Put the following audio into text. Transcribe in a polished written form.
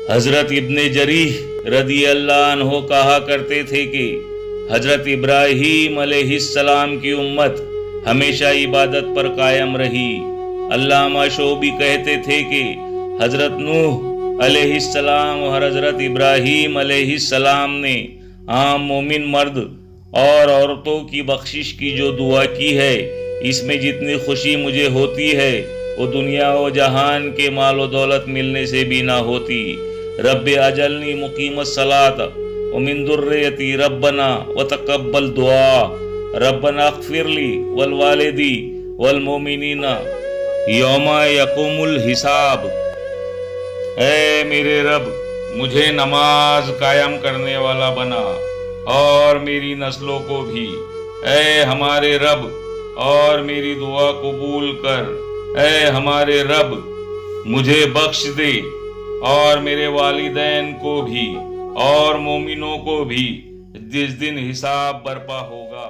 حضرت ابن جریح رضی اللہ عنہ کہا کرتے تھے کہ حضرت ابراہیم علیہ السلام کی امت ہمیشہ عبادت پر قائم رہی۔ علامہ شعبی کہتے تھے کہ حضرت نوح علیہ السلام اور حضرت ابراہیم علیہ السلام نے عام مومن مرد اور عورتوں کی بخشش کی جو دعا کی ہے، اس میں جتنی خوشی مجھے ہوتی ہے وہ دنیا و جہان کے مال و دولت ملنے سے بھی نہ ہوتی۔ رب اجلنی مقیم الصلاۃ ومن ذریتی ربنا وتقبل دعا ربنا اغفر لی والوالدی والمؤمنین یوم یقوم الحساب۔ اے میرے رب، مجھے نماز قائم کرنے والا بنا اور میری نسلوں کو بھی۔ اے ہمارے رب، اور میری دعا قبول کر۔ اے ہمارے رب، مجھے بخش دے اور میرے والدین کو بھی اور مومنوں کو بھی جس دن حساب برپا ہوگا۔